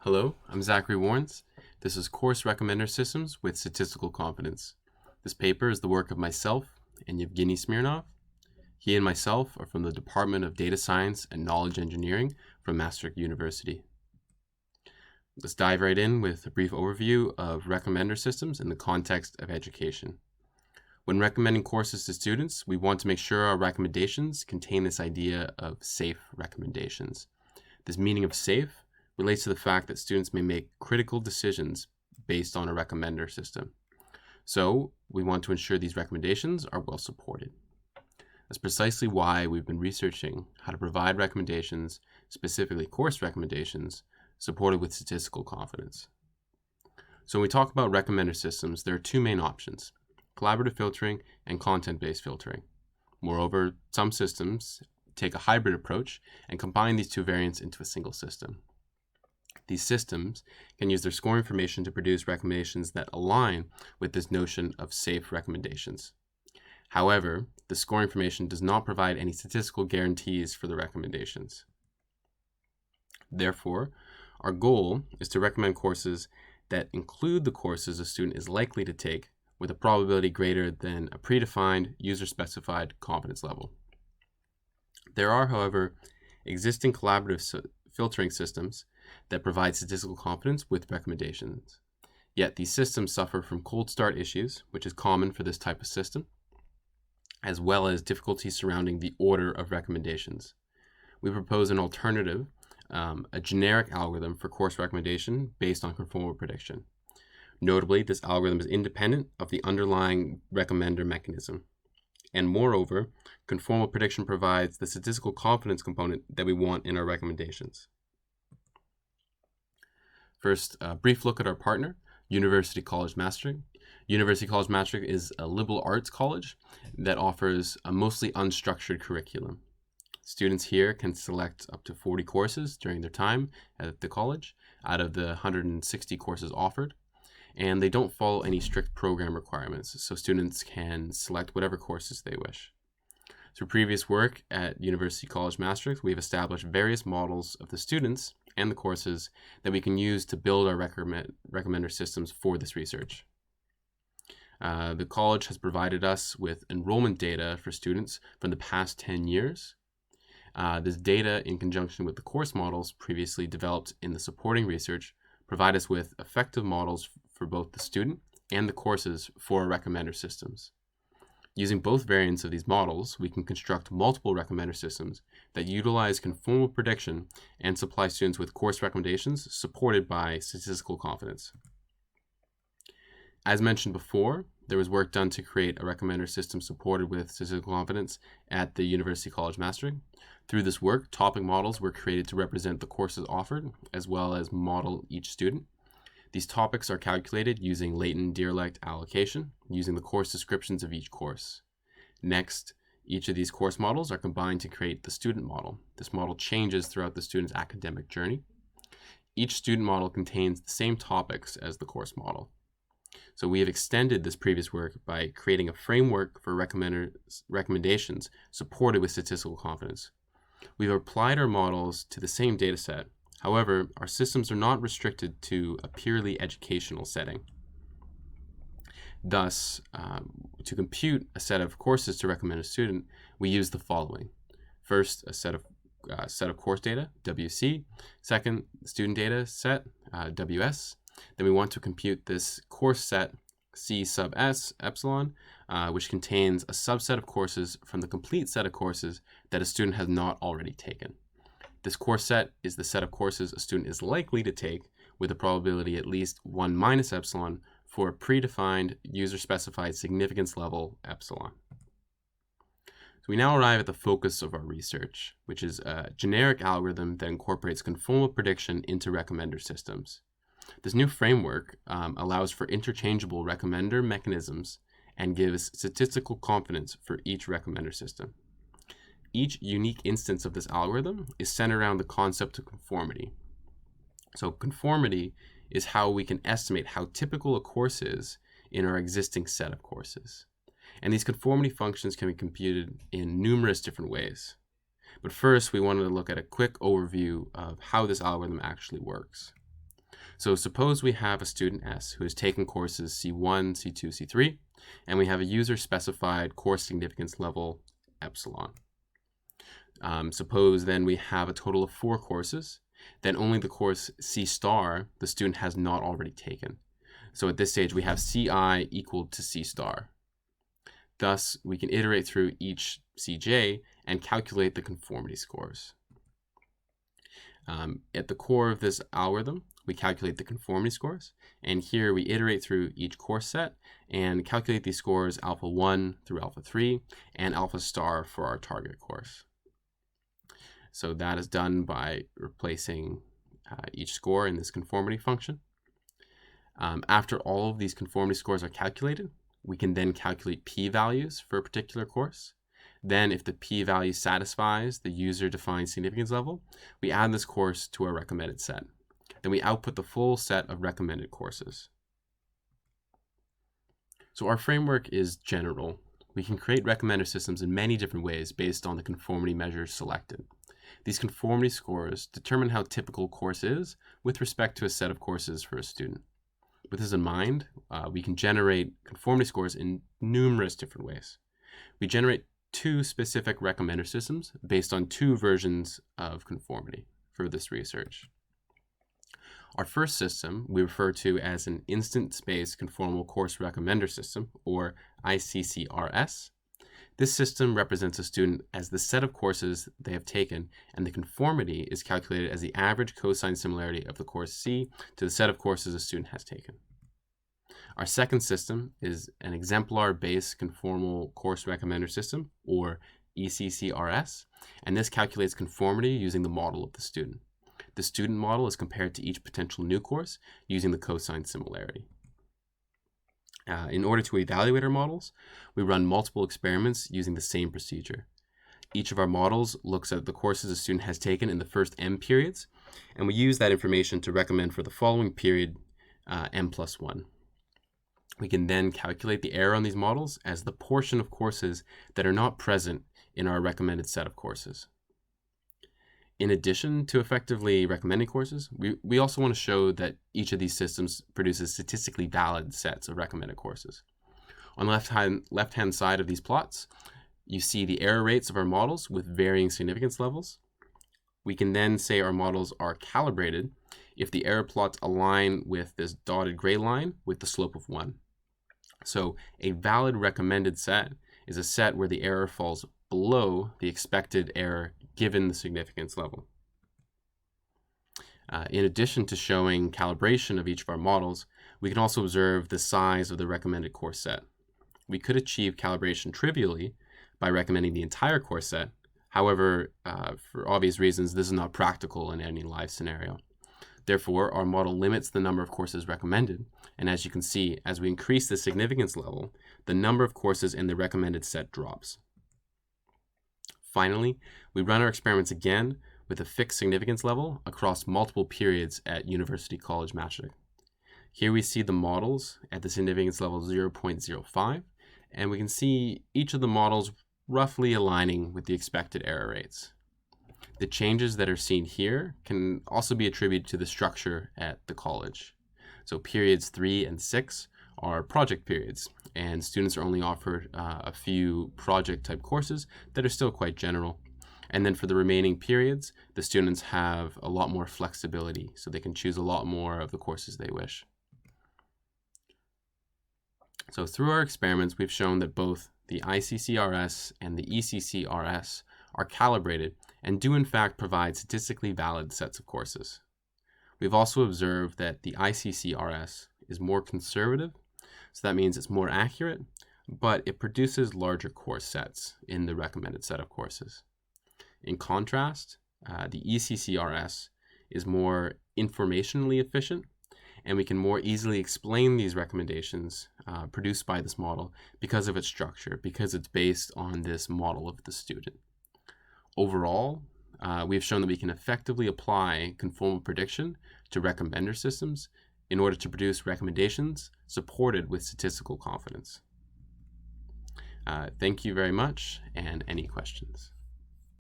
Hello, I'm Zachary Warrens. This is Course Recommender Systems with Statistical Confidence. This paper is the work of myself and Yevgeny Smirnov. He and myself are from the Department of Data Science and Knowledge Engineering from Maastricht University. Let's dive right in with a brief overview of recommender systems in the context of education. When recommending courses to students, we want to make sure our recommendations contain this idea of safe recommendations. This meaning of safe relates to the fact that students may make critical decisions based on a recommender system. So we want to ensure these recommendations are well supported. That's precisely why we've been researching how to provide recommendations, specifically course recommendations, supported with statistical confidence. So when we talk about recommender systems, there are two main options: collaborative filtering and content-based filtering. Moreover, some systems take a hybrid approach and combine these two variants into a single system. These systems can use their score information to produce recommendations that align with this notion of safe recommendations. However, the score information does not provide any statistical guarantees for the recommendations. Therefore, our goal is to recommend courses that include the courses a student is likely to take with a probability greater than a predefined user-specified confidence level. There are, however, existing collaborative filtering systems that provide statistical confidence with recommendations. Yet these systems suffer from cold start issues, which is common for this type of system, as well as difficulties surrounding the order of recommendations. We propose an alternative, a generic algorithm for course recommendation based on conformal prediction. Notably, this algorithm is independent of the underlying recommender mechanism. And moreover, conformal prediction provides the statistical confidence component that we want in our recommendations. First, a brief look at our partner, University College Maastricht. University College Maastricht is a liberal arts college that offers a mostly unstructured curriculum. Students here can select up to 40 courses during their time at the college out of the 160 courses offered, and they don't follow any strict program requirements, so students can select whatever courses they wish. Through previous work at University College Maastricht, we've established various models of the students and the courses that we can use to build our recommender systems for this research. The college has provided us with enrollment data for students from the past 10 years. This data, in conjunction with the course models previously developed in the supporting research, provide us with effective models for both the student and the courses for our recommender systems. Using both variants of these models, we can construct multiple recommender systems that utilize conformal prediction and supply students with course recommendations supported by statistical confidence. As mentioned before, there was work done to create a recommender system supported with statistical confidence at the University College Maastricht. Through this work, topic models were created to represent the courses offered, as well as model each student. These topics are calculated using latent Dirichlet allocation, using the course descriptions of each course. Next, each of these course models are combined to create the student model. This model changes throughout the student's academic journey. Each student model contains the same topics as the course model. So we have extended this previous work by creating a framework for recommendations supported with statistical confidence. We've applied our models to the same dataset. However, our systems are not restricted to a purely educational setting. Thus, to compute a set of courses to recommend a student, we use the following. First, a set of course data, WC. Second, student data set, WS. Then we want to compute this course set, C sub S, epsilon, which contains a subset of courses from the complete set of courses that a student has not already taken. This course set is the set of courses a student is likely to take with a probability at least 1 minus epsilon for a predefined user-specified significance level epsilon. So we now arrive at the focus of our research, which is a generic algorithm that incorporates conformal prediction into recommender systems. This new framework allows for interchangeable recommender mechanisms and gives statistical confidence for each recommender system. Each unique instance of this algorithm is centered around the concept of conformity. So conformity is how we can estimate how typical a course is in our existing set of courses. And these conformity functions can be computed in numerous different ways. But first, we wanted to look at a quick overview of how this algorithm actually works. So suppose we have a student S who has taken courses C1, C2, C3, and we have a user-specified course significance level epsilon. Suppose then we have a total of 4 courses, then only the course C star the student has not already taken. So at this stage, we have Ci equal to C star. Thus, we can iterate through each Cj and calculate the conformity scores. At the core of this algorithm, we calculate the conformity scores, and here we iterate through each course set and calculate these scores alpha 1 through alpha 3 and alpha star for our target course. So that is done by replacing each score in this conformity function. After all of these conformity scores are calculated, we can then calculate p-values for a particular course. Then if the p-value satisfies the user-defined significance level, we add this course to our recommended set. Then we output the full set of recommended courses. So our framework is general. We can create recommender systems in many different ways based on the conformity measures selected. These conformity scores determine how typical a course is with respect to a set of courses for a student. With this in mind, we can generate conformity scores in numerous different ways. We generate 2 specific recommender systems based on 2 versions of conformity for this research. Our first system we refer to as an instant space conformal course recommender system, or ICCRS. This system represents a student as the set of courses they have taken, and the conformity is calculated as the average cosine similarity of the course C to the set of courses a student has taken. Our second system is an exemplar-based conformal course recommender system, or ECCRS, and this calculates conformity using the model of the student. The student model is compared to each potential new course using the cosine similarity. In order to evaluate our models, we run multiple experiments using the same procedure. Each of our models looks at the courses a student has taken in the first m periods, and we use that information to recommend for the following period, m+1. We can then calculate the error on these models as the portion of courses that are not present in our recommended set of courses. In addition to effectively recommending courses, we also want to show that each of these systems produces statistically valid sets of recommended courses. On the left-hand side of these plots, you see the error rates of our models with varying significance levels. We can then say our models are calibrated if the error plots align with this dotted gray line with the slope of 1. So a valid recommended set is a set where the error falls below the expected error given the significance level. In addition to showing calibration of each of our models, we can also observe the size of the recommended course set. We could achieve calibration trivially by recommending the entire course set. However, for obvious reasons, this is not practical in any live scenario. Therefore, our model limits the number of courses recommended, and as you can see, as we increase the significance level, the number of courses in the recommended set drops. Finally, we run our experiments again with a fixed significance level across multiple periods at University College Maastricht. Here we see the models at the significance level 0.05, and we can see each of the models roughly aligning with the expected error rates. The changes that are seen here can also be attributed to the structure at the college. So periods 3 and 6 are project periods, and students are only offered a few project type courses that are still quite general. And then for the remaining periods, the students have a lot more flexibility, so they can choose a lot more of the courses they wish. So through our experiments, we've shown that both the ICCRS and the ECCRS are calibrated and do in fact provide statistically valid sets of courses. We've also observed that the ICCRS is more conservative, so that means it's more accurate, but it produces larger course sets in the recommended set of courses. In contrast, the ECCRS is more informationally efficient, and we can more easily explain these recommendations produced by this model because of its structure, because it's based on this model of the student. Overall, we have shown that we can effectively apply conformal prediction to recommender systems in order to produce recommendations supported with statistical confidence. Thank you very much, and any questions?